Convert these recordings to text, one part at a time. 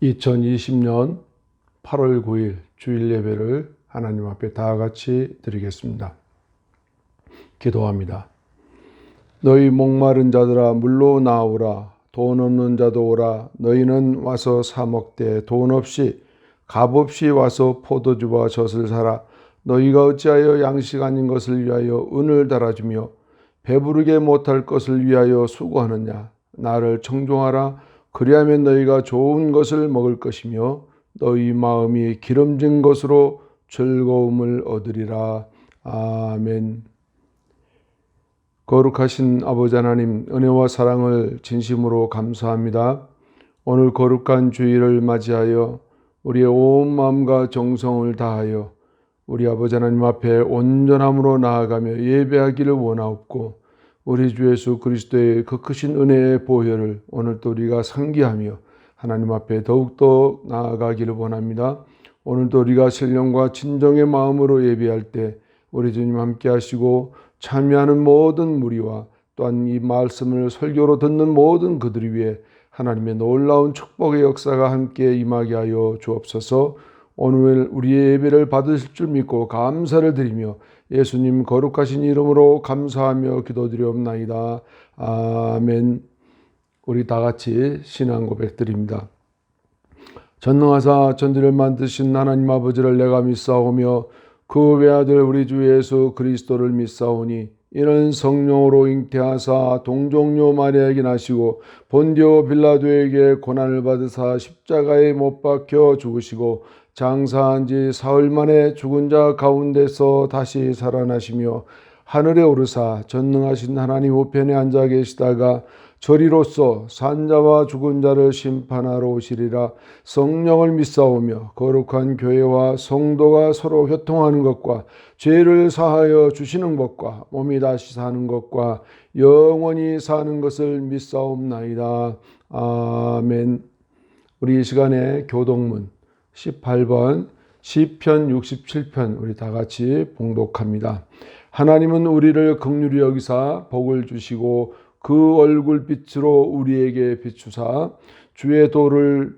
2020년 8월 9일 주일 예배를 하나님 앞에 다 같이 드리겠습니다. 기도합니다. 너희 목마른 자들아 물로 나오라. 돈 없는 자도 오라. 너희는 와서 사 먹되 돈 없이 값 없이 와서 포도주와 젖을 사라. 너희가 어찌하여 양식 아닌 것을 위하여 은을 달아주며 배부르게 못할 것을 위하여 수고하느냐. 나를 청종하라. 그리하면 너희가 좋은 것을 먹을 것이며 너희 마음이 기름진 것으로 즐거움을 얻으리라. 아멘. 거룩하신 아버지 하나님, 은혜와 사랑을 진심으로 감사합니다. 오늘 거룩한 주일을 맞이하여 우리의 온 마음과 정성을 다하여 우리 아버지 하나님 앞에 온전함으로 나아가며 예배하기를 원하옵고, 우리 주 예수 그리스도의 그 크신 은혜의 보혈을 오늘도 우리가 상기하며 하나님 앞에 더욱더 나아가기를 원합니다. 오늘도 우리가 신령과 진정의 마음으로 예배할 때 우리 주님 함께 하시고, 참여하는 모든 무리와 또한 이 말씀을 설교로 듣는 모든 그들 위에 하나님의 놀라운 축복의 역사가 함께 임하게 하여 주옵소서. 오늘 우리의 예배를 받으실 줄 믿고 감사를 드리며 예수님 거룩하신 이름으로 감사하며 기도드리옵나이다. 아멘. 우리 다 같이 신앙 고백 드립니다. 전능하사 천지를 만드신 하나님 아버지를 내가 믿사오며 그 외아들 우리 주 예수 그리스도를 믿사오니, 이는 성령으로 잉태하사 동정녀 마리아에게 나시고 본디오 빌라도에게 고난을 받으사 십자가에 못 박혀 죽으시고 장사한 지 사흘 만에 죽은 자 가운데서 다시 살아나시며 하늘에 오르사 전능하신 하나님 우편에 앉아 계시다가 저리로서 산자와 죽은 자를 심판하러 오시리라. 성령을 믿사오며 거룩한 교회와 성도가 서로 교통하는 것과 죄를 사하여 주시는 것과 몸이 다시 사는 것과 영원히 사는 것을 믿사옵나이다. 아멘. 우리 이 시간에 교동문 18번 시편 67편 우리 다 같이 봉독합니다. 하나님은 우리를 긍휼히 여기사 복을 주시고 그 얼굴빛으로 우리에게 비추사 주의 도를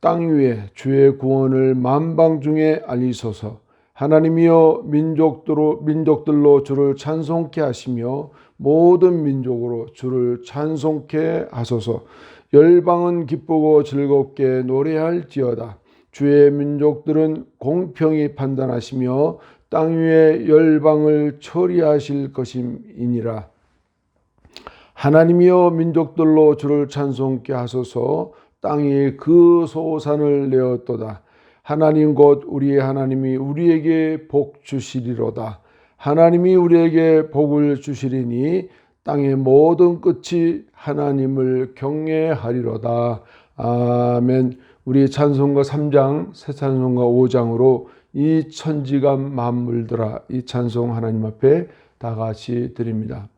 땅 위에 주의 구원을 만방 중에 알리소서. 하나님이여 민족들로 주를 찬송케 하시며 모든 민족으로 주를 찬송케 하소서. 열방은 기쁘고 즐겁게 노래할지어다. 주의 민족들은 공평히 판단하시며 땅 위에 열방을 처리하실 것임이니라. 하나님이여 민족들로 주를 찬송케 하소서. 땅이 그 소산을 내었도다. 하나님 곧 우리의 하나님이 우리에게 복 주시리로다. 하나님이 우리에게 복을 주시리니 땅의 모든 끝이 하나님을 경외하리로다. 아멘. 우리 찬송가 3장, 새 찬송가 5장으로 이 천지감 만물들아, 이 찬송 하나님 앞에 다 같이 드립니다.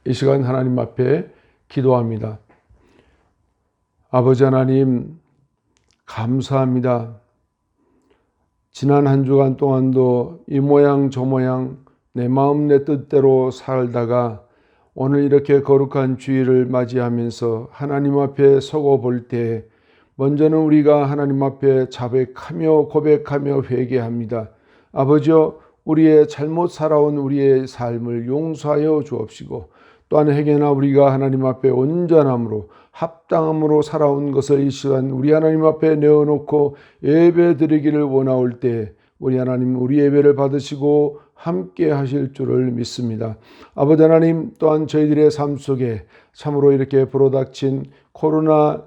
이 시간 하나님 앞에 기도합니다. 아버지 하나님, 감사합니다. 지난 한 주간 동안도 이 모양 저 모양 내 마음 내 뜻대로 살다가 오늘 이렇게 거룩한 주일을 맞이하면서 하나님 앞에 서고 볼 때 먼저는 우리가 하나님 앞에 자백하며 고백하며 회개합니다. 아버지여, 우리의 잘못 살아온 우리의 삶을 용서하여 주옵시고, 또한 행여나 우리가 하나님 앞에 온전함으로 합당함으로 살아온 것을 이 시간 우리 하나님 앞에 내어놓고 예배 드리기를 원하올 때 우리 하나님 우리 예배를 받으시고 함께 하실 줄을 믿습니다. 아버지 하나님, 또한 저희들의 삶 속에 참으로 이렇게 불어닥친 코로나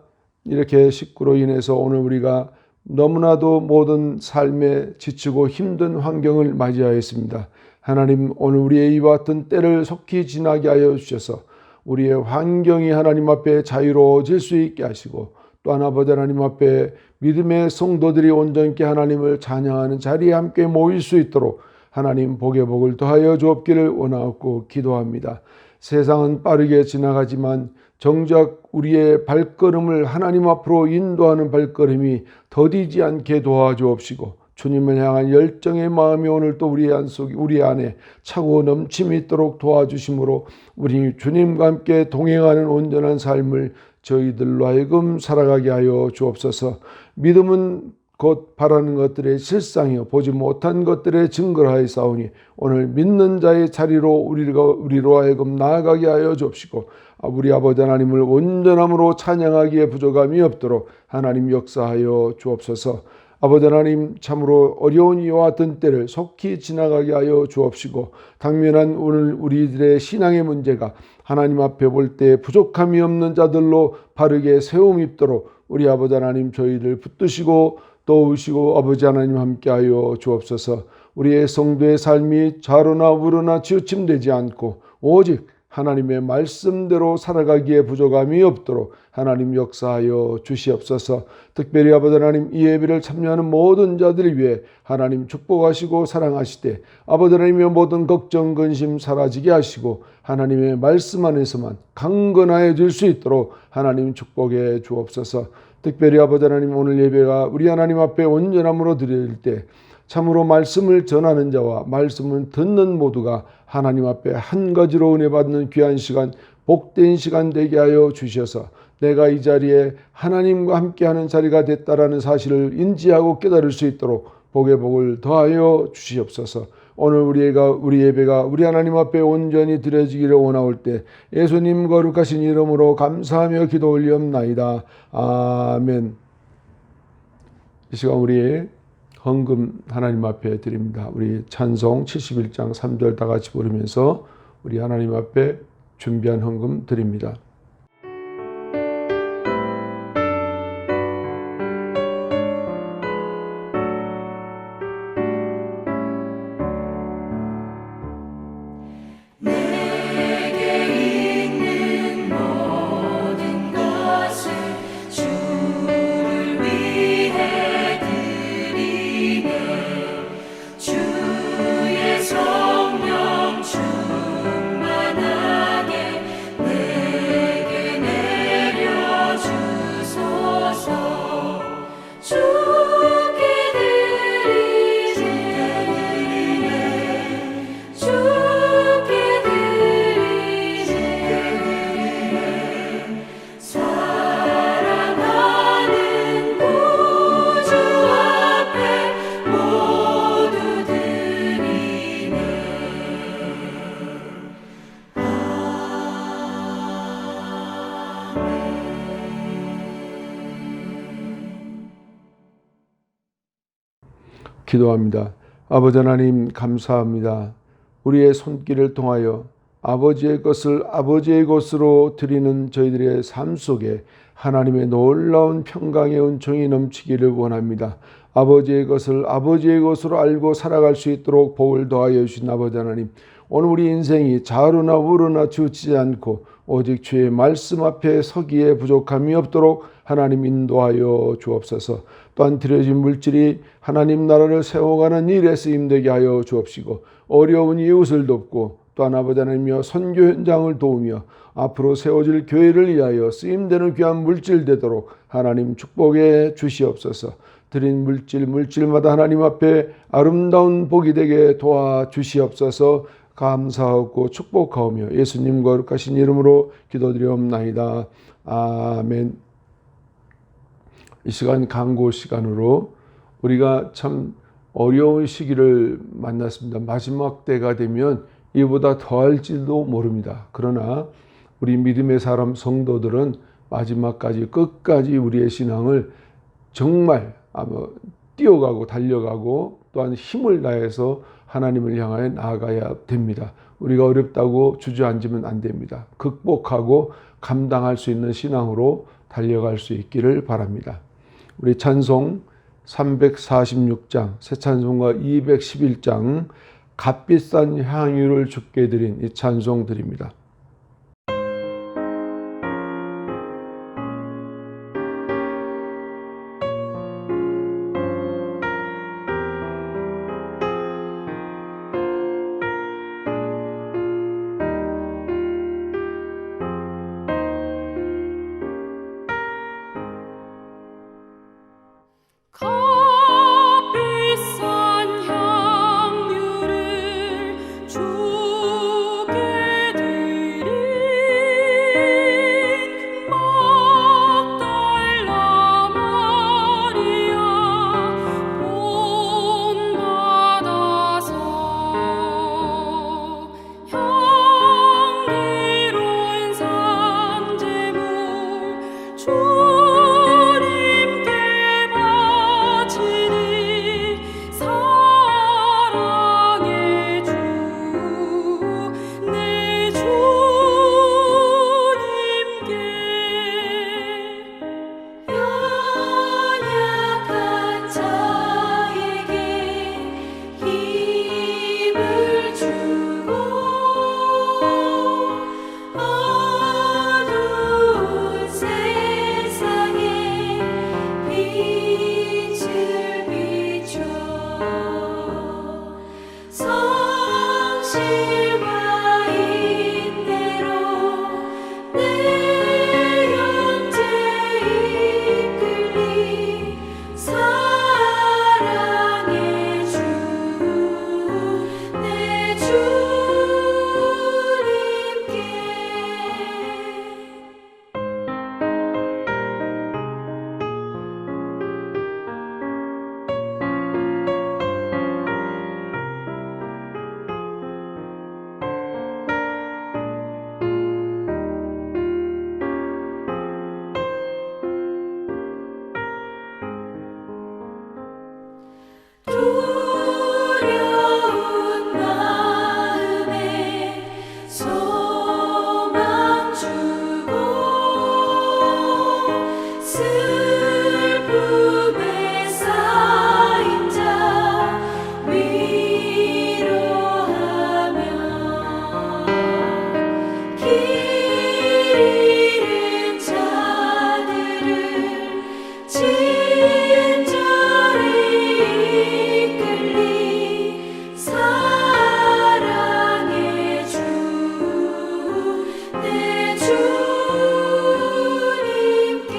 이렇게 19로 인해서 오늘 우리가 너무나도 모든 삶에 지치고 힘든 환경을 맞이하였습니다. 하나님, 오늘 우리의 이와 같은 때를 속히 지나게 하여 주셔서 우리의 환경이 하나님 앞에 자유로워질 수 있게 하시고, 또한 아버지 하나님 앞에 믿음의 성도들이 온전케 하나님을 찬양하는 자리에 함께 모일 수 있도록 하나님 복의 복을 더하여 주옵기를 원하옵고 기도합니다. 세상은 빠르게 지나가지만 정작 우리의 발걸음을 하나님 앞으로 인도하는 발걸음이 더디지 않게 도와주옵시고, 주님을 향한 열정의 마음이 오늘 또 우리 안에 차고 넘침이 있도록 도와주심으로 우리 주님과 함께 동행하는 온전한 삶을 저희들로 하여금 살아가게 하여 주옵소서. 믿음은 곧 바라는 것들의 실상이요 보지 못한 것들의 증거를 하였사오니 오늘 믿는 자의 자리로 우리로 하여금 나아가게 하여 주옵시고, 우리 아버지 하나님을 온전함으로 찬양하기에 부족함이 없도록 하나님 역사하여 주옵소서. 아버지 하나님, 참으로 어려운 이와 같은 때를 속히 지나가게 하여 주옵시고, 당면한 오늘 우리들의 신앙의 문제가 하나님 앞에 볼 때 부족함이 없는 자들로 바르게 세움 입도록 우리 아버지 하나님 저희를 붙드시고 도우시고 아버지 하나님 함께하여 주옵소서. 우리의 성도의 삶이 좌로나 우로나 치우침되지 않고 오직 하나님의 말씀대로 살아가기에 부족함이 없도록 하나님 역사하여 주시옵소서. 특별히 아버지 하나님, 이 예배를 참여하는 모든 자들을 위해 하나님 축복하시고 사랑하시되 아버지 하나님의 모든 걱정 근심 사라지게 하시고 하나님의 말씀 안에서만 강건하여질 수 있도록 하나님 축복해 주옵소서. 특별히 아버지 하나님, 오늘 예배가 우리 하나님 앞에 온전함으로 드릴 때 참으로 말씀을 전하는 자와 말씀을 듣는 모두가 하나님 앞에 한 가지로 은혜 받는 귀한 시간, 복된 시간 되게 하여 주셔서 내가 이 자리에 하나님과 함께하는 자리가 됐다라는 사실을 인지하고 깨달을 수 있도록 복의 복을 더하여 주시옵소서. 오늘 우리 예배가 우리 하나님 앞에 온전히 드려지기를 원하올 때 예수님 거룩하신 이름으로 감사하며 기도 올리옵나이다. 아멘. 이 시간 우리 헌금 하나님 앞에 드립니다. 우리 찬송 71장 3절 다 같이 부르면서 우리 하나님 앞에 준비한 헌금 드립니다. 기도합니다. 아버지 하나님, 감사합니다. 우리의 손길을 통하여 아버지의 것을 아버지의 것으로 드리는 저희들의 삶 속에 하나님의 놀라운 평강의 은총이 넘치기를 원합니다. 아버지의 것을 아버지의 것으로 알고 살아갈 수 있도록 복을 더하여 주신 아버지 하나님, 오늘 우리 인생이 좌로나 우로나 치우치지 않고 오직 주의 말씀 앞에 서기에 부족함이 없도록 하나님 인도하여 주옵소서. 또한 드려진 물질이 하나님 나라를 세워가는 일에 쓰임되게 하여 주옵시고, 어려운 이웃을 돕고 또한 아버지 하나님이여 선교 현장을 도우며 앞으로 세워질 교회를 위하여 쓰임되는 귀한 물질 되도록 하나님 축복해 주시옵소서. 드린 물질마다 하나님 앞에 아름다운 복이 되게 도와주시옵소서. 감사하고 축복하오며 예수님 거룩하신 이름으로 기도드리옵나이다. 아멘. 이 시간 강구 시간으로 우리가 참 어려운 시기를 만났습니다. 마지막 때가 되면 이보다 더할지도 모릅니다. 그러나 우리 믿음의 사람 성도들은 마지막까지 끝까지 우리의 신앙을 정말 뛰어가고 달려가고 또한 힘을 다해서 하나님을 향하여 나아가야 됩니다. 우리가 어렵다고 주저앉으면 안 됩니다. 극복하고 감당할 수 있는 신앙으로 달려갈 수 있기를 바랍니다. 우리 찬송 346장, 새 찬송가 211장, 값비싼 향유를 주께 드린 이 찬송 드립니다. 값비싼 향유를 주께 드린 막달라 마리아 본받아서 향기로운 산제물 주님께 바치니 사랑의 주 내 주님께 연약한 자에게 힘을 주고 어두운 세상에 빛을 비춰 성실과 인내로 내 형제 이끌리 사랑의 주 내 주님께 두려운 마음에 소망 주고 슬픔에 쌓인 자 위로하며 길 잃은 자들을 친절히 이끌리 사랑의 주 내 주님께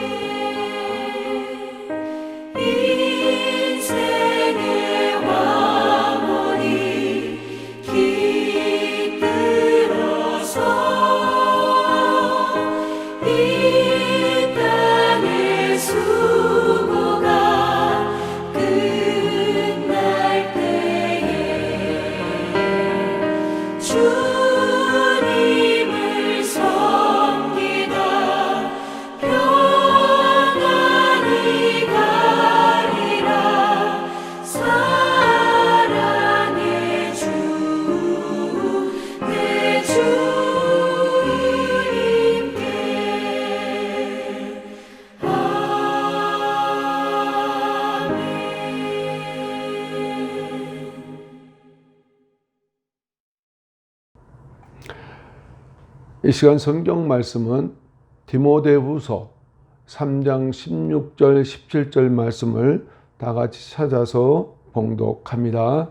인생의 왕원이 깃들어서 이 땅의 수고가 끝날 때에 주님을 섬기다 평안히 가리라 사랑의 주 내 주님께 이 시간 성경 말씀은 디모데후서 3장 16절 17절 말씀을 다 같이 찾아서 봉독합니다.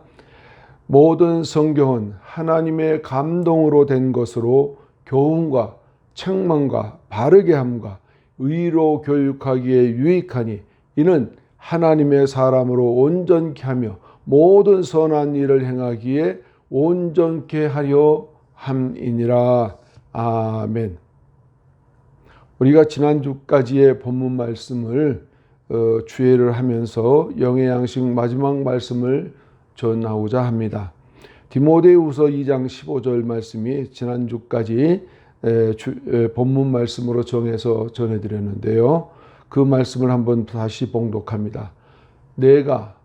모든 성경은 하나님의 감동으로 된 것으로 교훈과 책망과 바르게 함과 의로 교육하기에 유익하니 이는 하나님의 사람으로 온전케 하며 모든 선한 일을 행하기에 온전케 하려 함이니라. 아멘. 우리가 지난주까지의 본문 말씀을 주의를 하면서 영의 양식 마지막 말씀을 전하고자 합니다. 디모데후서 2장 15절 말씀이 지난주까지 본문 말씀으로 정해서 전해드렸는데요. 그 말씀을 한번 다시 봉독합니다. 내가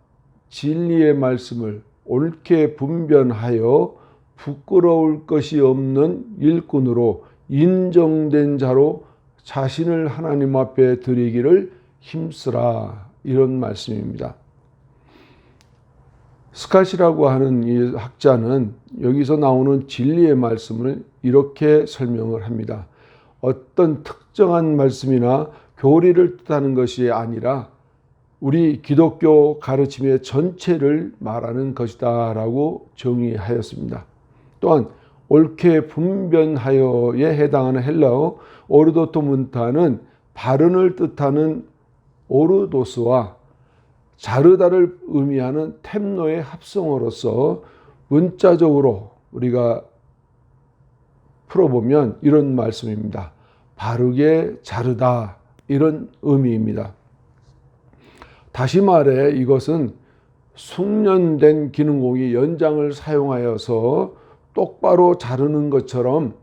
진리의 말씀을 옳게 분별하여 부끄러울 것이 없는 일꾼으로 인정된 자로 자신을 하나님 앞에 드리기를 힘쓰라, 이런 말씀입니다. 스캇이라고 하는 이 학자는 여기서 나오는 진리의 말씀을 이렇게 설명을 합니다. 어떤 특정한 말씀이나 교리를 뜻하는 것이 아니라 우리 기독교 가르침의 전체를 말하는 것이다 라고 정의하였습니다. 또한 옳게 분별하여에 해당하는 헬라어 오르도토 문타는 바른을 뜻하는 오르도스와 자르다를 의미하는 템노의 합성어로서 문자적으로 우리가 풀어보면 이런 말씀입니다. 바르게 자르다, 이런 의미입니다. 다시 말해 이것은 숙련된 기능공이 연장을 사용하여서 똑바로 자르는 것처럼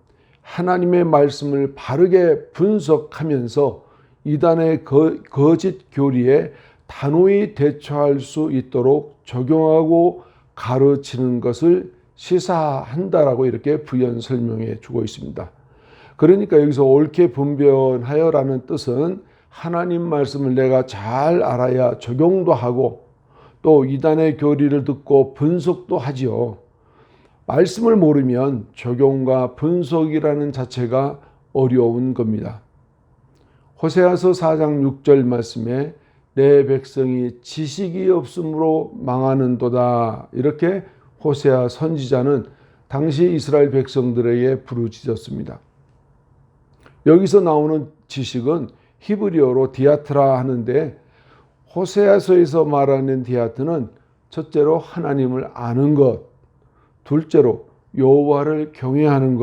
하나님의 말씀을 바르게 분석하면서 이단의 거짓 교리에 단호히 대처할 수 있도록 적용하고 가르치는 것을 시사한다라고 이렇게 부연 설명해 주고 있습니다. 그러니까 여기서 옳게 분별하여라는 뜻은 하나님 말씀을 내가 잘 알아야 적용도 하고 또 이단의 교리를 듣고 분석도 하지요. 말씀을 모르면 적용과 분석이라는 자체가 어려운 겁니다. 호세아서 4장 6절 말씀에 내 백성이 지식이 없으므로 망하는도다, 이렇게 호세아 선지자는 당시 이스라엘 백성들에게 부르짖었습니다. 여기서 나오는 지식은 히브리어로 디아트라 하는데 호세아서에서 말하는 디아트는 첫째로 하나님을 아는 것, 둘째로 여호와를 경외하는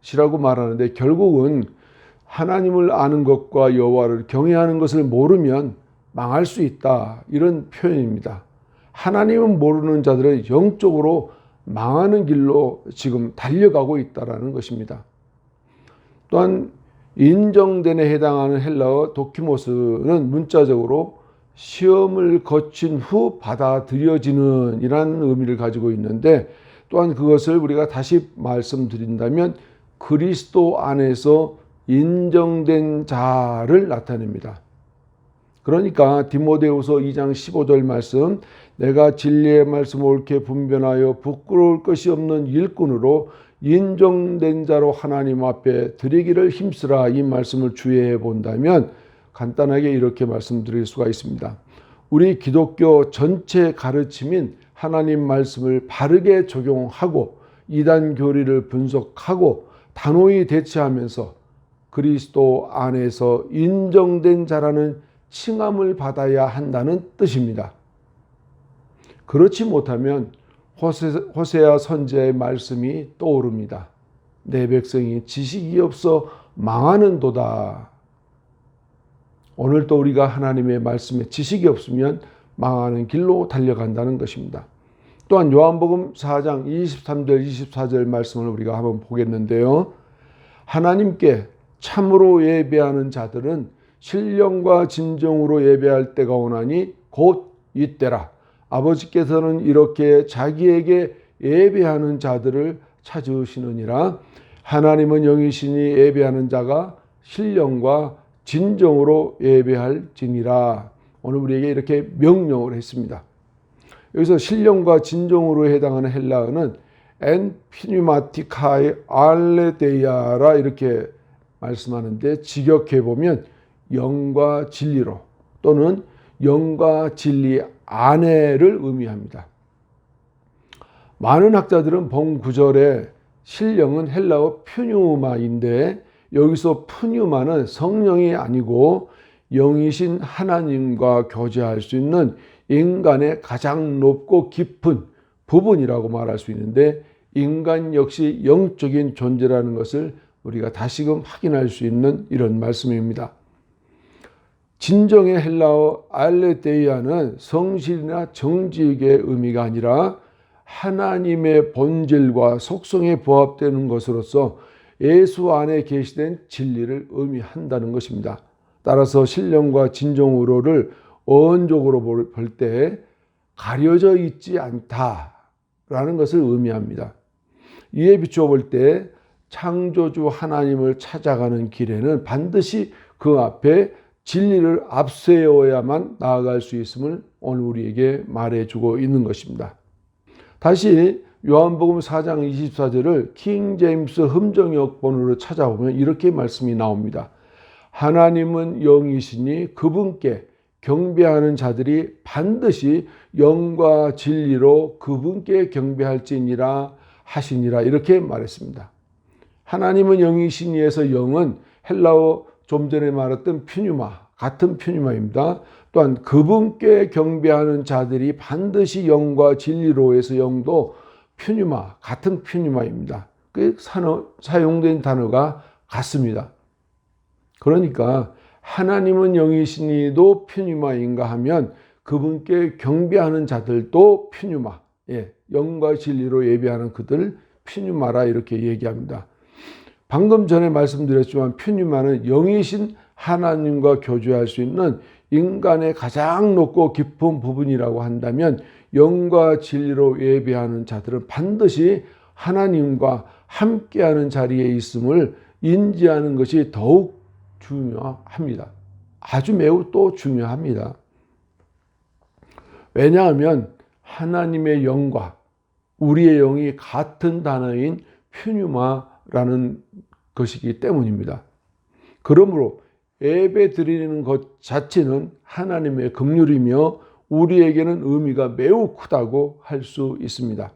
것이라고 말하는데 결국은 하나님을 아는 것과 여호와를 경외하는 것을 모르면 망할 수 있다, 이런 표현입니다. 하나님은 모르는 자들은 영적으로 망하는 길로 지금 달려가고 있다는 것입니다. 또한 인정된에 해당하는 헬라어 도키모스는 문자적으로 시험을 거친 후 받아들여지는 이라는 의미를 가지고 있는데 또한 그것을 우리가 다시 말씀드린다면 그리스도 안에서 인정된 자를 나타냅니다. 그러니까 디모데후서 2장 15절 말씀, 내가 진리의 말씀을 옳게 분별하여 부끄러울 것이 없는 일꾼으로 인정된 자로 하나님 앞에 드리기를 힘쓰라, 이 말씀을 주의해 본다면 간단하게 이렇게 말씀드릴 수가 있습니다. 우리 기독교 전체 가르침인 하나님 말씀을 바르게 적용하고 이단 교리를 분석하고 단호히 대처하면서 그리스도 안에서 인정된 자라는 칭함을 받아야 한다는 뜻입니다. 그렇지 못하면 호세아 선지자의 말씀이 떠오릅니다. 내 백성이 지식이 없어 망하는도다. 오늘도 우리가 하나님의 말씀에 지식이 없으면 망하는 길로 달려간다는 것입니다. 또한 요한복음 4장 23절 24절 말씀을 우리가 한번 보겠는데요. 하나님께 참으로 예배하는 자들은 신령과 진정으로 예배할 때가 오나니 곧 이때라. 아버지께서는 이렇게 자기에게 예배하는 자들을 찾으시느니라. 하나님은 영이시니 예배하는 자가 신령과 진정으로 예배할지니라. 오늘 우리에게 이렇게 명령을 했습니다. 여기서 신령과 진정으로 해당하는 헬라어는 엔피니마티카이 알레데이아라 이렇게 말씀하는데 직역해 보면 영과 진리로 또는 영과 진리 안에를 의미합니다. 많은 학자들은 본 구절에 신령은 헬라어 푸뉴마인데 여기서 푸뉴마는 성령이 아니고 영이신 하나님과 교제할 수 있는 인간의 가장 높고 깊은 부분이라고 말할 수 있는데 인간 역시 영적인 존재라는 것을 우리가 다시금 확인할 수 있는 이런 말씀입니다. 진정의 헬라어 알레데이아는 성실이나 정직의 의미가 아니라 하나님의 본질과 속성에 부합되는 것으로서 예수 안에 계시된 진리를 의미한다는 것입니다. 따라서 신령과 진정으로를 어원적으로 볼 때 가려져 있지 않다라는 것을 의미합니다. 이에 비추어 볼 때 창조주 하나님을 찾아가는 길에는 반드시 그 앞에 진리를 앞세워야만 나아갈 수 있음을 오늘 우리에게 말해주고 있는 것입니다. 다시 요한복음 4장 24절을 킹 제임스 흠정역본으로 찾아보면 이렇게 말씀이 나옵니다. 하나님은 영이시니 그분께 경배하는 자들이 반드시 영과 진리로 그분께 경배할지니라 하시니라, 이렇게 말했습니다. 하나님은 영이시니에서 영은 헬라어 좀 전에 말했던 퓨뉴마, 같은 퓨뉴마입니다. 또한 그분께 경배하는 자들이 반드시 영과 진리로 해서 영도 퓨뉴마, 같은 퓨뉴마입니다. 그 사용된 단어가 같습니다. 그러니까 하나님은 영이시니도 퓨뉴마인가 하면 그분께 경배하는 자들도 퓨뉴마, 영과 진리로 예배하는 그들 퓨뉴마라, 이렇게 얘기합니다. 방금 전에 말씀드렸지만 퓨뉴마는 영이신 하나님과 교제할 수 있는 인간의 가장 높고 깊은 부분이라고 한다면, 영과 진리로 예배하는 자들은 반드시 하나님과 함께하는 자리에 있음을 인지하는 것이 더욱 중요합니다. 아주 매우 또 중요합니다. 왜냐하면 하나님의 영과 우리의 영이 같은 단어인 퓨뉴마라는 것이기 때문입니다. 그러므로 예배 드리는 것 자체는 하나님의 긍휼이며 우리에게는 의미가 매우 크다고 할 수 있습니다.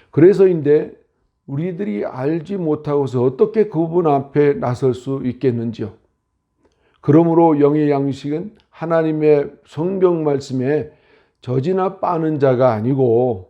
그래서인데 우리들이 알지 못하고서 어떻게 그분 앞에 나설 수 있겠는지요. 그러므로 영의 양식은 하나님의 성경 말씀에 젖이나 빠는 자가 아니고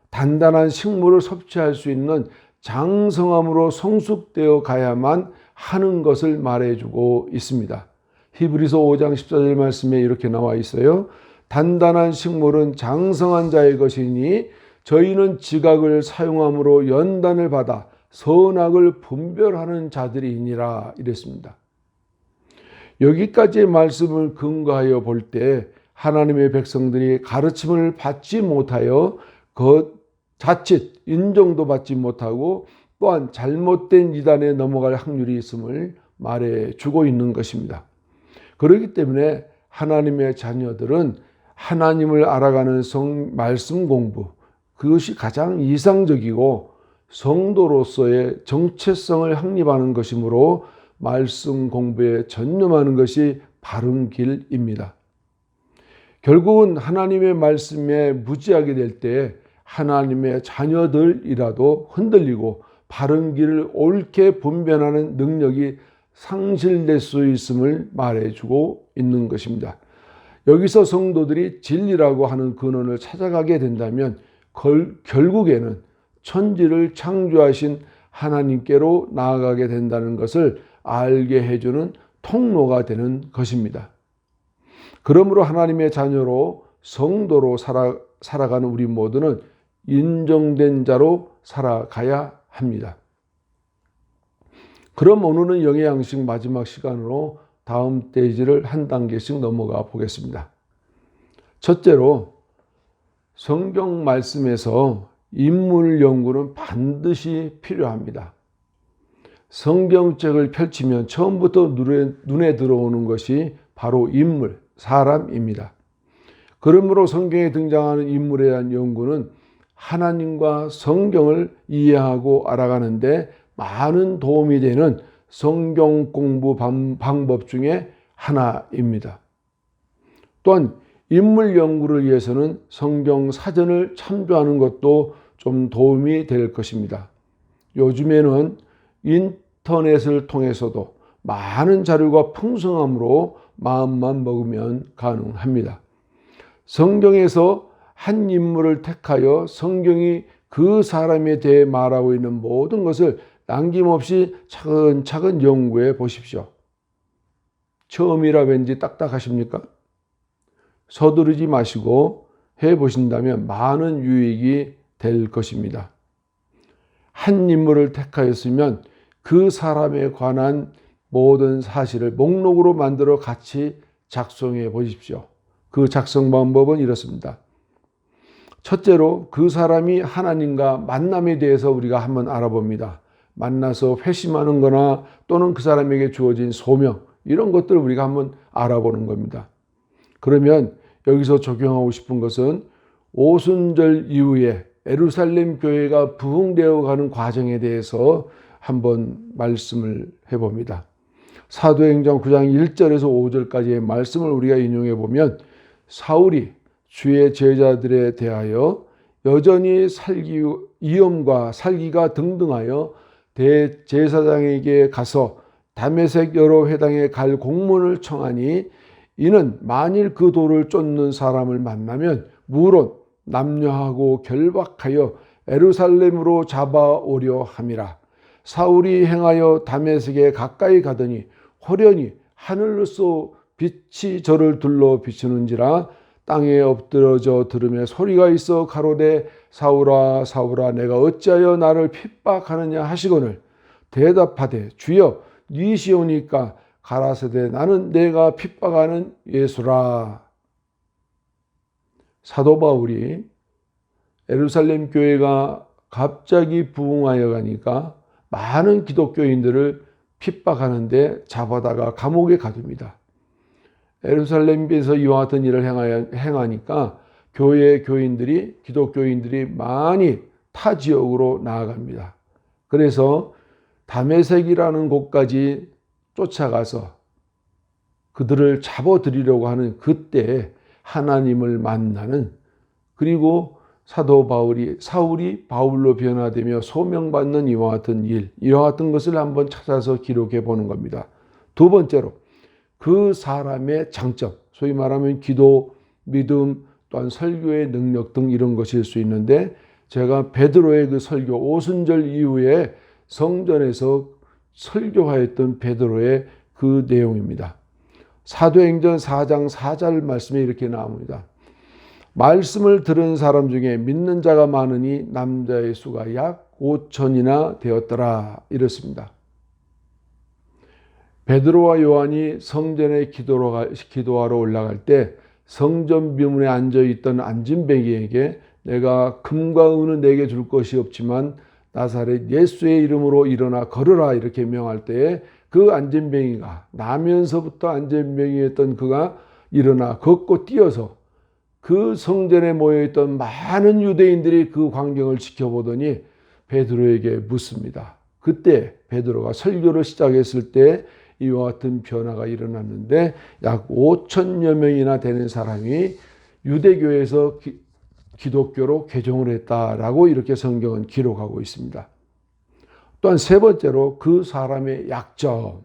단단한 식물을 섭취할 수 있는 장성함으로 성숙되어 가야만 하는 것을 말해주고 있습니다. 히브리서 5장 14절 말씀에 이렇게 나와 있어요. 단단한 식물은 장성한 자의 것이니 저희는 지각을 사용함으로 연단을 받아 선악을 분별하는 자들이니라, 이랬습니다. 여기까지의 말씀을 근거하여 볼 때 하나님의 백성들이 가르침을 받지 못하여 자칫 인정도 받지 못하고 또한 잘못된 이단에 넘어갈 확률이 있음을 말해주고 있는 것입니다. 그렇기 때문에 하나님의 자녀들은 하나님을 알아가는 말씀 공부, 그것이 가장 이상적이고 성도로서의 정체성을 확립하는 것이므로 말씀 공부에 전념하는 것이 바른 길입니다. 결국은 하나님의 말씀에 무지하게 될 때 하나님의 자녀들이라도 흔들리고 바른 길을 옳게 분별하는 능력이 상실될 수 있음을 말해주고 있는 것입니다. 여기서 성도들이 진리라고 하는 근원을 찾아가게 된다면 결국에는 천지를 창조하신 하나님께로 나아가게 된다는 것을 알게 해주는 통로가 되는 것입니다. 그러므로 하나님의 자녀로 성도로 살아가는 우리 모두는 인정된 자로 살아가야 합니다. 그럼 오늘은 영의 양식 마지막 시간으로 다음 페이지를 한 단계씩 넘어가 보겠습니다. 첫째로, 성경 말씀에서 인물 연구는 반드시 필요합니다. 성경책을 펼치면 처음부터 눈에 들어오는 것이 바로 인물, 사람입니다. 그러므로 성경에 등장하는 인물에 대한 연구는 하나님과 성경을 이해하고 알아가는데 많은 도움이 되는 성경 공부 방법 중에 하나입니다. 또한 인물 연구를 위해서는 성경 사전을 참조하는 것도 좀 도움이 될 것입니다. 요즘에는 인터넷을 통해서도 많은 자료가 풍성함으로 마음만 먹으면 가능합니다. 성경에서 한 인물을 택하여 성경이 그 사람에 대해 말하고 있는 모든 것을 남김없이 차근차근 연구해 보십시오. 처음이라 왠지 딱딱하십니까? 서두르지 마시고 해보신다면 많은 유익이 될 것입니다. 한 인물을 택하였으면 그 사람에 관한 모든 사실을 목록으로 만들어 같이 작성해 보십시오. 그 작성 방법은 이렇습니다. 첫째로 그 사람이 하나님과 만남에 대해서 우리가 한번 알아봅니다. 만나서 회심하는 거나 또는 그 사람에게 주어진 소명, 이런 것들을 우리가 한번 알아보는 겁니다. 그러면 여기서 적용하고 싶은 것은 오순절 이후에 예루살렘 교회가 부흥되어 가는 과정에 대해서 한번 말씀을 해봅니다. 사도행전 9장 1절에서 5절까지의 말씀을 우리가 인용해 보면 사울이 주의 제자들에 대하여 여전히 위험과 살기가 등등하여 대제사장에게 가서 다메섹 여러 회당에 갈 공문을 청하니 이는 만일 그 돌을 쫓는 사람을 만나면 무론 남녀하고 결박하여 예루살렘으로 잡아오려 함이라. 사울이 행하여 다메섹에 가까이 가더니 호련히 하늘로서 빛이 저를 둘러 비추는지라. 땅에 엎드러져 들으며 소리가 있어 가로되 사울아 사울아 내가 어찌하여 나를 핍박하느냐 하시거늘 대답하되 주여 니시오니까 가라사대 나는 내가 핍박하는 예수라. 사도 바울이 예루살렘 교회가 갑자기 부흥하여 가니까 많은 기독교인들을 핍박하는데 잡아다가 감옥에 가둡니다. 예루살렘에서 이와 같은 일을 행하니까 교회 교인들이, 기독교인들이 많이 타 지역으로 나아갑니다. 그래서 다메섹이라는 곳까지 쫓아가서 그들을 잡아들이려고 하는 그때 하나님을 만나는, 그리고 사도 사울이 바울로 변화되며 소명받는 이와 같은 일, 이와 같은 것을 한번 찾아서 기록해 보는 겁니다. 두 번째로 그 사람의 장점, 소위 말하면 기도, 믿음, 또한 설교의 능력 등 이런 것일 수 있는데, 제가 베드로의 그 설교, 오순절 이후에 성전에서 설교하였던 베드로의 그 내용입니다. 사도행전 4장 4절 말씀에 이렇게 나옵니다. 말씀을 들은 사람 중에 믿는 자가 많으니 남자의 수가 약 5천이나 되었더라. 이렇습니다. 베드로와 요한이 성전에 기도하러 올라갈 때 성전 비문에 앉아있던 안진뱅이에게 내가 금과 은은 내게 줄 것이 없지만 나사렛 예수의 이름으로 일어나 걸으라 이렇게 명할 때에 그 안진뱅이가, 나면서부터 안진뱅이였던 그가 일어나 걷고 뛰어서 그 성전에 모여있던 많은 유대인들이 그 광경을 지켜보더니 베드로에게 묻습니다. 그때 베드로가 설교를 시작했을 때 이와 같은 변화가 일어났는데 약 5천여 명이나 되는 사람이 유대교에서 기독교로 개종을 했다라고 이렇게 성경은 기록하고 있습니다. 또한 세 번째로 그 사람의 약점,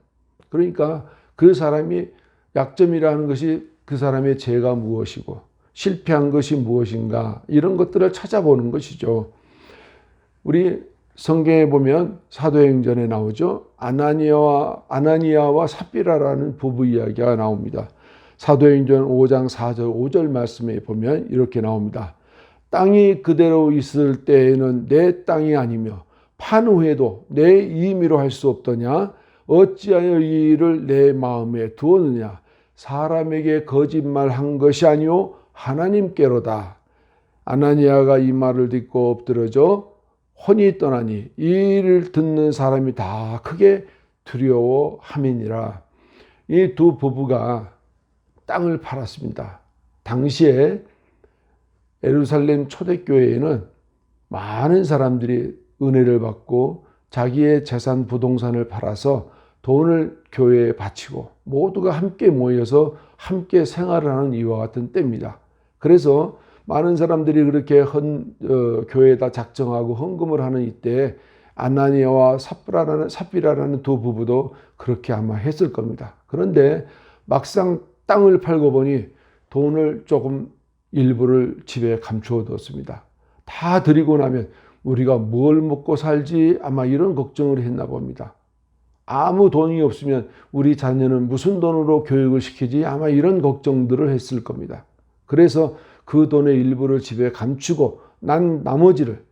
그러니까 그 사람이 약점이라는 것이 그 사람의 죄가 무엇이고 실패한 것이 무엇인가, 이런 것들을 찾아보는 것이죠. 우리 성경에 보면 사도행전에 나오죠. 아나니아와 삽비라라는 부부 이야기가 나옵니다. 사도행전 5장 4절 5절 말씀에 보면 이렇게 나옵니다. 땅이 그대로 있을 때에는 내 땅이 아니며 판 후에도 내 임의로 할 수 없더냐. 어찌하여 이 일을 내 마음에 두었느냐. 사람에게 거짓말한 것이 아니오 하나님께로다. 아나니아가 이 말을 듣고 엎드러져 혼이 떠나니 이 일을 듣는 사람이 다 크게 두려워함이니라. 이 두 부부가 땅을 팔았습니다. 당시에 예루살렘 초대교회에는 많은 사람들이 은혜를 받고 자기의 재산 부동산을 팔아서 돈을 교회에 바치고 모두가 함께 모여서 함께 생활을 하는 이와 같은 때입니다. 그래서 많은 사람들이 그렇게 교회에다 작정하고 헌금을 하는 이때 아나니아와 삽비라라는 두 부부도 그렇게 아마 했을 겁니다. 그런데 막상 땅을 팔고 보니 돈을 조금 일부를 집에 감추어 뒀습니다. 다 드리고 나면 우리가 뭘 먹고 살지 아마 이런 걱정을 했나 봅니다. 아무 돈이 없으면 우리 자녀는 무슨 돈으로 교육을 시키지 아마 이런 걱정들을 했을 겁니다. 그래서 그 돈의 일부를 집에 감추고 나머지를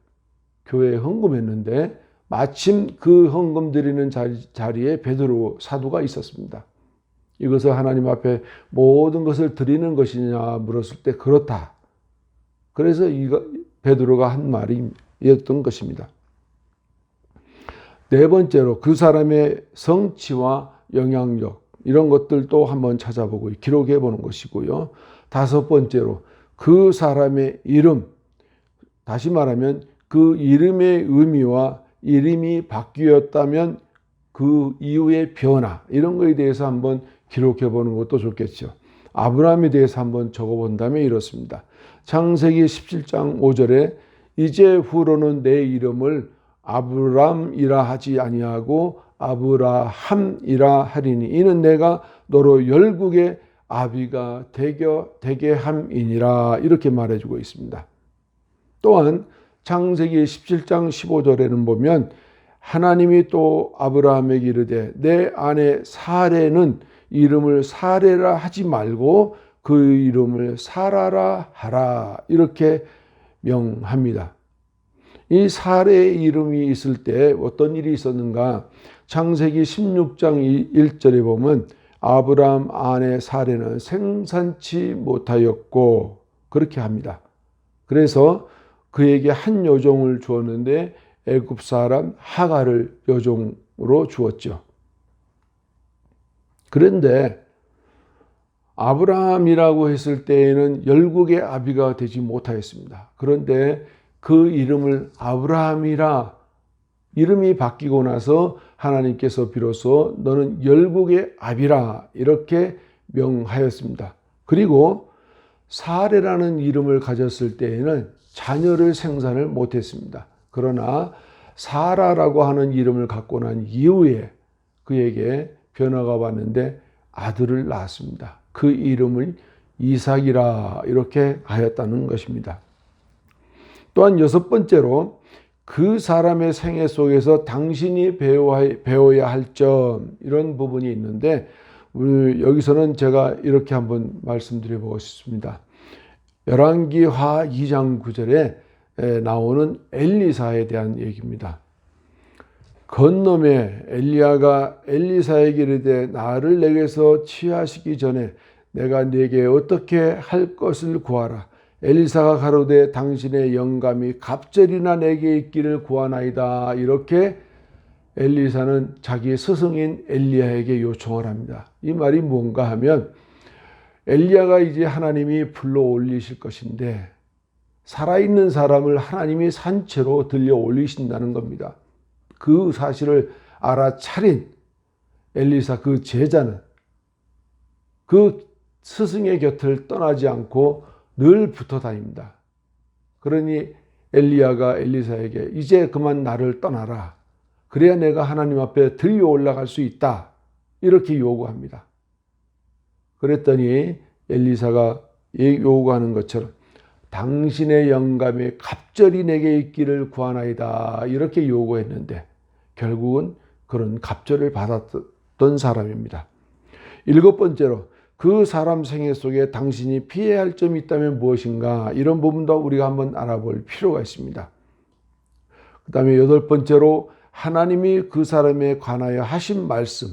교회에 헌금했는데 마침 그 헌금 드리는 자리에 베드로 사도가 있었습니다. 이것을 하나님 앞에 모든 것을 드리는 것이냐 물었을 때 그렇다. 그래서 베드로가 한 말이었던 것입니다. 네 번째로 그 사람의 성취와 영향력 이런 것들도 한번 찾아보고 기록해 보는 것이고요. 다섯 번째로 그 사람의 이름, 다시 말하면 그 이름의 의미와 이름이 바뀌었다면 그 이후의 변화 이런 거에 대해서 한번 기록해 보는 것도 좋겠죠. 아브라함에 대해서 한번 적어본다면 이렇습니다. 창세기 17장 5절에 이제 후로는 내 이름을 아브람이라 하지 아니하고 아브라함이라 하리니 이는 내가 너로 열국의 아비가 되게 함이니라 이렇게 말해주고 있습니다. 또한 창세기 17장 15절에는 보면 하나님이 또 아브라함에게 이르되 내 아내 사레는 이름을 사레라 하지 말고 그 이름을 사라라 하라 이렇게 명합니다. 이 사레의 이름이 있을 때 어떤 일이 있었는가? 창세기 16장 1절에 보면 아브라함 아내 사레는 생산치 못하였고 그렇게 합니다. 그래서 그에게 한 여종을 주었는데 애굽 사람 하갈을 여종으로 주었죠. 그런데 아브라함이라고 했을 때에는 열국의 아비가 되지 못하였습니다. 그런데 그 이름을 아브라함이라 이름이 바뀌고 나서 하나님께서 비로소 너는 열국의 아비라 이렇게 명하였습니다. 그리고 사레라는 이름을 가졌을 때에는 자녀를 생산을 못했습니다. 그러나 사라라고 하는 이름을 갖고 난 이후에 그에게 변화가 왔는데 아들을 낳았습니다. 그 이름을 이삭이라 이렇게 하였다는 것입니다. 또한 여섯 번째로 그 사람의 생애 속에서 당신이 배워야 할 점 이런 부분이 있는데 여기서는 제가 이렇게 한번 말씀드려 보겠습니다. 열왕기하 2장 9절에 나오는 엘리사에 대한 얘기입니다. 건너매 엘리야가 엘리사에게 이르되 나를 내게서 취하시기 전에 내가 네게 어떻게 할 것을 구하라. 엘리사가 가로되 당신의 영감이 갑절이나 내게 있기를 구하나이다. 이렇게 엘리사는 자기 스승인 엘리야에게 요청을 합니다. 이 말이 뭔가 하면 엘리야가 이제 하나님이 불러 올리실 것인데 살아있는 사람을 하나님이 산채로 들려 올리신다는 겁니다. 그 사실을 알아차린 엘리사 그 제자는 그 스승의 곁을 떠나지 않고 늘 붙어 다닙니다. 그러니 엘리야가 엘리사에게 이제 그만 나를 떠나라. 그래야 내가 하나님 앞에 들려 올라갈 수 있다. 이렇게 요구합니다. 그랬더니 엘리사가 요구하는 것처럼 당신의 영감이 갑절이 내게 있기를 구하나이다. 이렇게 요구했는데 결국은 그런 갑절을 받았던 사람입니다. 일곱 번째로 그 사람 생애 속에 당신이 피해야 할 점이 있다면 무엇인가? 이런 부분도 우리가 한번 알아볼 필요가 있습니다. 그 다음에 여덟 번째로 하나님이 그 사람에 관하여 하신 말씀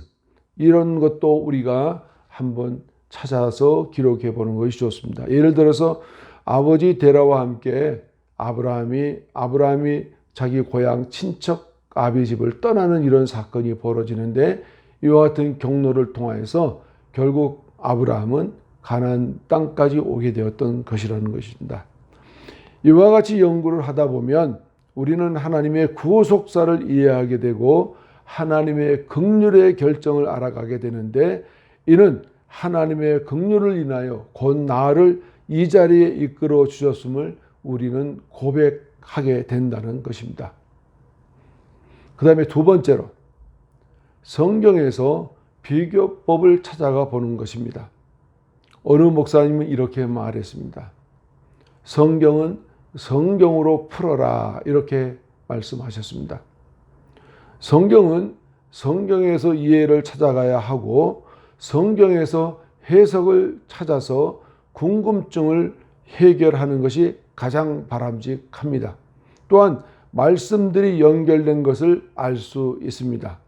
이런 것도 우리가 한번 찾아서 기록해 보는 것이 좋습니다. 예를 들어서 아버지 데라와 함께 아브라함이 자기 고향 친척 아비 집을 떠나는 이런 사건이 벌어지는데 이와 같은 경로를 통해서 결국 아브라함은 가나안 땅까지 오게 되었던 것이라는 것입니다. 이와 같이 연구를 하다 보면 우리는 하나님의 구속사를 이해하게 되고 하나님의 긍휼의 결정을 알아가게 되는데 이는 하나님의 긍휼을 인하여 곧 나를 이 자리에 이끌어 주셨음을 우리는 고백하게 된다는 것입니다. 그 다음에 두 번째로 성경에서 비교법을 찾아가 보는 것입니다. 어느 목사님은 이렇게 말했습니다. 성경은 성경으로 풀어라 이렇게 말씀하셨습니다. 성경은 성경에서 이해를 찾아가야 하고 성경에서 해석을 찾아서 궁금증을 해결하는 것이 가장 바람직합니다. 또한 말씀들이 연결된 것을 알 수 있습니다.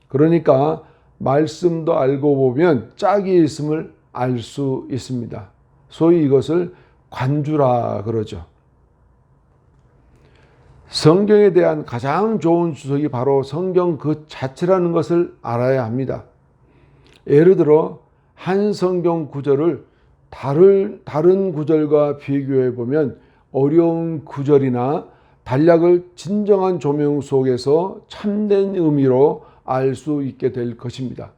그러니까 말씀도 알고 보면 짝이 있음을 알 수 있습니다. 소위 이것을 관주라 그러죠. 성경에 대한 가장 좋은 주석이 바로 성경 그 자체라는 것을 알아야 합니다. 예를 들어 한 성경 구절을 다른 구절과 비교해 보면 어려운 구절이나 단락을 진정한 조명 속에서 참된 의미로 알 수 있게 될 것입니다.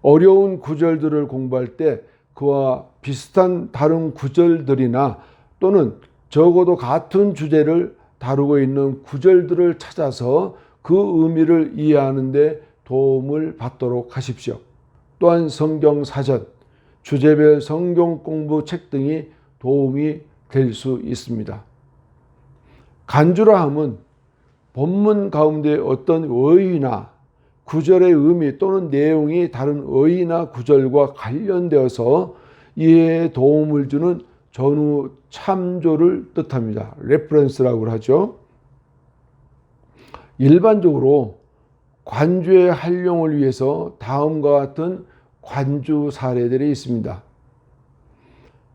어려운 구절들을 공부할 때 그와 비슷한 다른 구절들이나 또는 적어도 같은 주제를 다루고 있는 구절들을 찾아서 그 의미를 이해하는 데 도움을 받도록 하십시오. 또한 성경 사전, 주제별 성경 공부 책 등이 도움이 될 수 있습니다. 간주라 함은 본문 가운데 어떤 어휘나 구절의 의미 또는 내용이 다른 어휘나 구절과 관련되어서 이해에 도움을 주는 전후 참조를 뜻합니다. 레퍼런스라고 하죠. 일반적으로 관주의 활용을 위해서 다음과 같은 관주 사례들이 있습니다.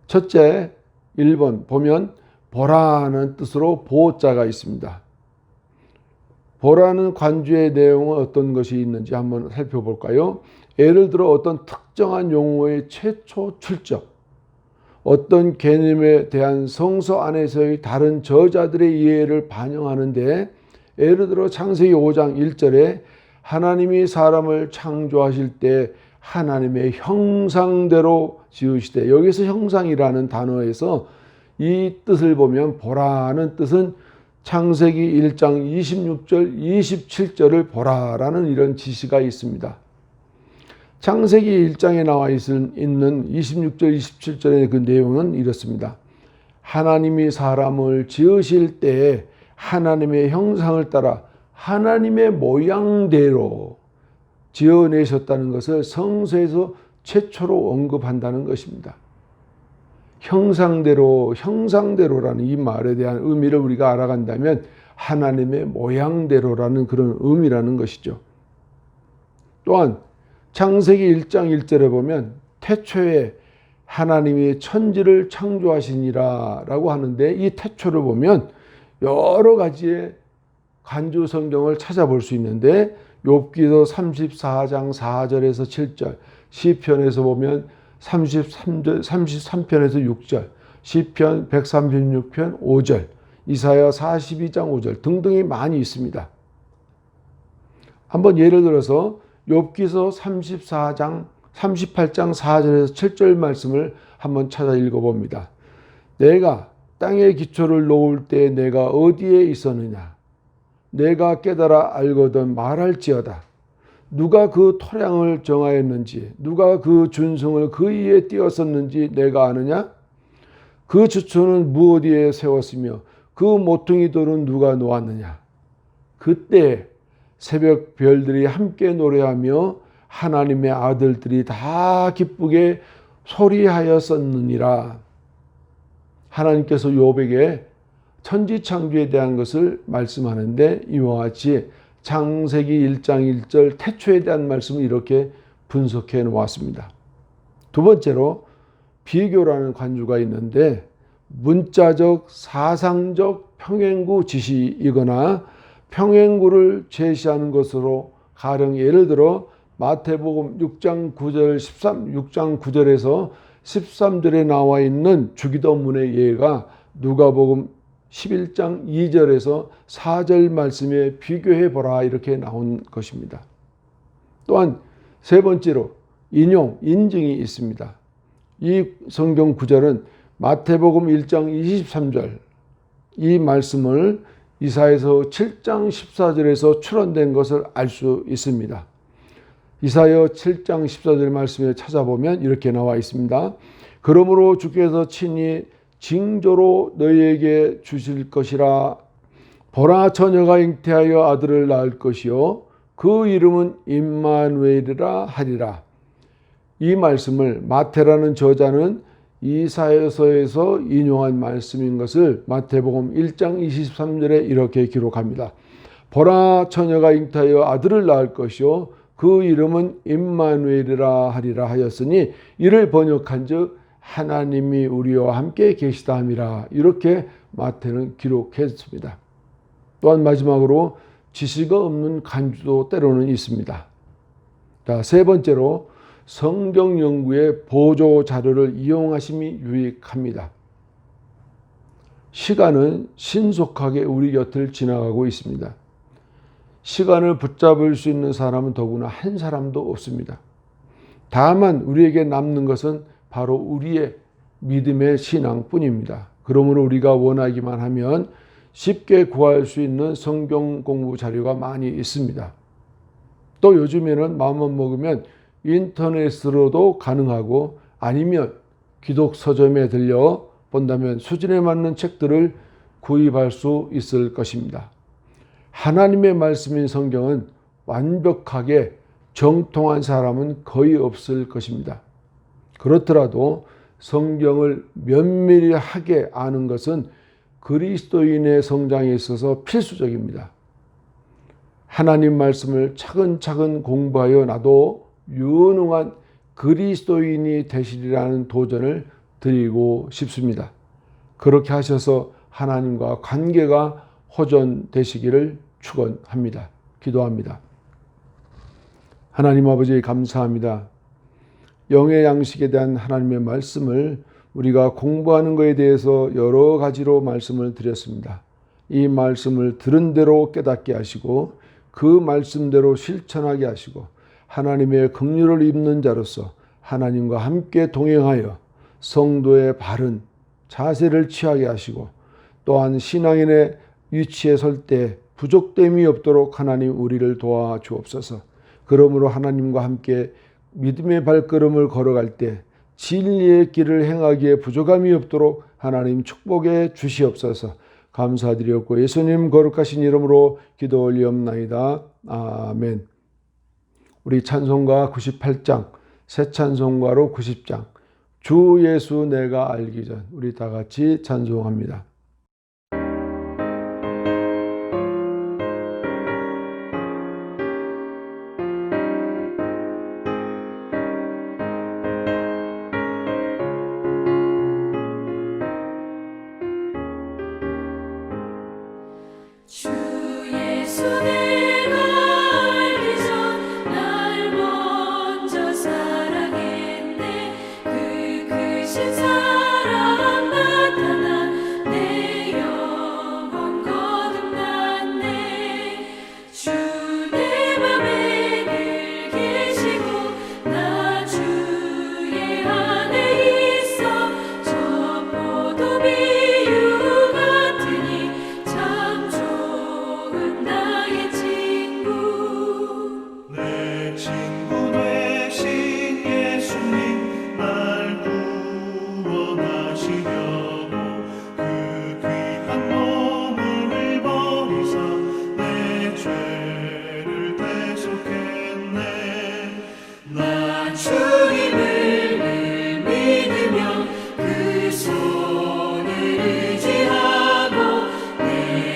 첫째, 1번 보면 보라는 뜻으로 보자가 있습니다. 보라는 관주의 내용은 어떤 것이 있는지 한번 살펴볼까요? 예를 들어 어떤 특정한 용어의 최초 출처, 어떤 개념에 대한 성서 안에서의 다른 저자들의 이해를 반영하는데, 예를 들어 창세기 5장 1절에 하나님이 사람을 창조하실 때 하나님의 형상대로 지으시되, 여기서 형상이라는 단어에서 이 뜻을 보면 보라는 뜻은 창세기 1장 26절 27절을 보라라는 이런 지시가 있습니다. 창세기 1장에 나와 있는 26절 27절의 그 내용은 이렇습니다. 하나님이 사람을 지으실 때에 하나님의 형상을 따라 하나님의 모양대로 지어내셨다는 것을 성서에서 최초로 언급한다는 것입니다. 형상대로라는 이 말에 대한 의미를 우리가 알아간다면 하나님의 모양대로라는 그런 의미라는 것이죠. 또한 창세기 1장 1절에 보면 태초에 하나님이 천지를 창조하시니라 라고 하는데, 이 태초를 보면 여러 가지의 간주 성경을 찾아볼 수 있는데, 욥기서 34장 4절에서 7절, 시편에서 보면 33편에서 6절, 시편 136편 5절, 이사야 42장 5절 등등이 많이 있습니다. 한번 예를 들어서 욥기서 38장 4절에서 7절 말씀을 한번 찾아 읽어봅니다. 내가 땅의 기초를 놓을 때 내가 어디에 있었느냐? 내가 깨달아 알거든 말할지어다. 누가 그 토량을 정하였는지, 누가 그 준성을 그 위에 띄었었는지 내가 아느냐? 그 주초는 무엇 위에 세웠으며 그 모퉁이돌은 누가 놓았느냐? 그때 새벽 별들이 함께 노래하며 하나님의 아들들이 다 기쁘게 소리하였었느니라. 하나님께서 욥에게 천지창조에 대한 것을 말씀하는데, 이와 같이 창세기 1장 1절 태초에 대한 말씀을 이렇게 분석해 놓았습니다. 두 번째로 비교라는 관주가 있는데, 문자적 사상적 평행구 지시이거나 평행구를 제시하는 것으로, 가령 예를 들어 마태복음 6장 9절에서 13절에 나와 있는 주기도문의 예가 누가복음 11장 2절에서 4절 말씀에 비교해 보라 이렇게 나온 것입니다. 또한 세 번째로 인증이 있습니다. 이 성경 구절은 마태복음 1장 23절 이 말씀을 이사야서 7장 14절에서 추론된 것을 알 수 있습니다. 이사야 7장 14절 말씀에 찾아보면 이렇게 나와 있습니다. 그러므로 주께서 친히 징조로 너희에게 주실 것이라. 보라, 처녀가 잉태하여 아들을 낳을 것이요 그 이름은 임마누엘이라 하리라. 이 말씀을 마태라는 저자는 이사야서에서 인용한 말씀인 것을 마태복음 1장 23절에 이렇게 기록합니다. 보라, 처녀가 잉태하여 아들을 낳을 것이요 그 이름은 임마누엘이라 하리라 하였으니, 이를 번역한즉 하나님이 우리와 함께 계시다 함이라. 이렇게 마태는 기록했습니다. 또한 마지막으로 지시가 없는 간주도 때로는 있습니다. 자, 세 번째로 성경 연구의 보조 자료를 이용하심이 유익합니다. 시간은 신속하게 우리 곁을 지나가고 있습니다. 시간을 붙잡을 수 있는 사람은 더구나 한 사람도 없습니다. 다만 우리에게 남는 것은 바로 우리의 믿음의 신앙뿐입니다. 그러므로 우리가 원하기만 하면 쉽게 구할 수 있는 성경 공부 자료가 많이 있습니다. 또 요즘에는 마음만 먹으면 인터넷으로도 가능하고 아니면 기독 서점에 들려 본다면 수준에 맞는 책들을 구입할 수 있을 것입니다. 하나님의 말씀인 성경은 완벽하게 정통한 사람은 거의 없을 것입니다. 그렇더라도 성경을 면밀하게 아는 것은 그리스도인의 성장에 있어서 필수적입니다. 하나님 말씀을 차근차근 공부하여 나도 유능한 그리스도인이 되시리라는 도전을 드리고 싶습니다. 그렇게 하셔서 하나님과 관계가 호전되시기를 축원합니다. 기도합니다. 하나님 아버지 감사합니다. 영의 양식에 대한 하나님의 말씀을 우리가 공부하는 것에 대해서 여러 가지로 말씀을 드렸습니다. 이 말씀을 들은 대로 깨닫게 하시고 그 말씀대로 실천하게 하시고 하나님의 긍휼을 입는 자로서 하나님과 함께 동행하여 성도의 바른 자세를 취하게 하시고 또한 신앙인의 위치에 설 때 부족됨이 없도록 하나님 우리를 도와주옵소서. 그러므로 하나님과 함께 믿음의 발걸음을 걸어갈 때 진리의 길을 행하기에 부족함이 없도록 하나님 축복해 주시옵소서. 감사드렸고 예수님 거룩하신 이름으로 기도 올리옵나이다. 아멘. 우리 찬송가 98장, 새 찬송가로 90장, 주 예수 내가 알기 전, 우리 다 같이 찬송합니다. 주 예수 내가 알기 전 날 먼저 사랑했네. 그 크신 사랑 나타나 내 영혼 거듭났네. 주 내 맘에 늘 계시고 나 주의 안에 있어. 저 포도 비유 같으니 참 좋은 나의 친구. 내 친구 되신 예수님 날 구원하시려고 그 귀한 몸을 버리사 내 죄를 대속했네. 난 주님을 늘 믿으며 그 손을 의지하고 내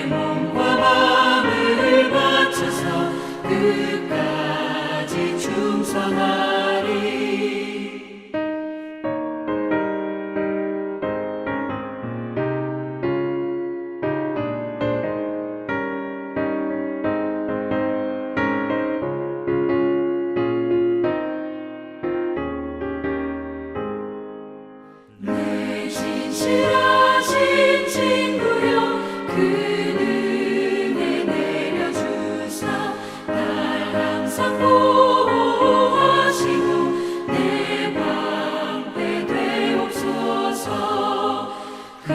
몸과 마음을 바쳐서 끝까지 충성하리. 내 진실하신 친구여 그 은혜 내려주사 날 항상 보호하시고 내 방패 되옵소서. 그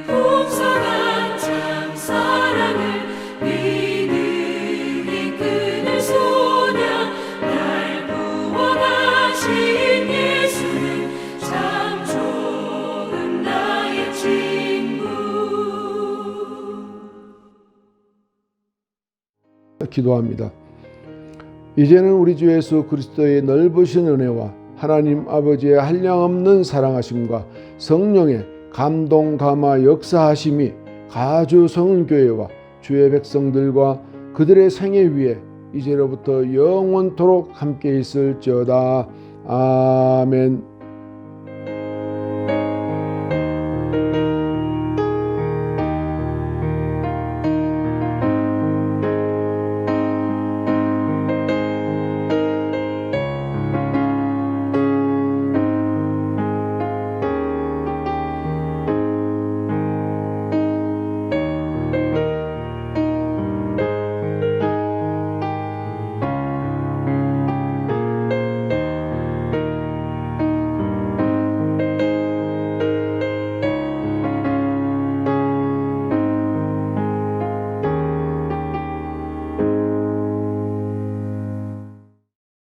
풍성한 참 사랑을 믿음이 끊을 소냐. 날 구원하신 예수는 참 좋은 나의 친구. 기도합니다. 이제는 우리 주 예수 그리스도의 넓으신 은혜와 하나님 아버지의 한량없는 사랑하심과 성령의 감동 감화 역사하심이 가주 성은교회와 주의 백성들과 그들의 생애 위에 이제로부터 영원토록 함께 있을지어다. 아멘.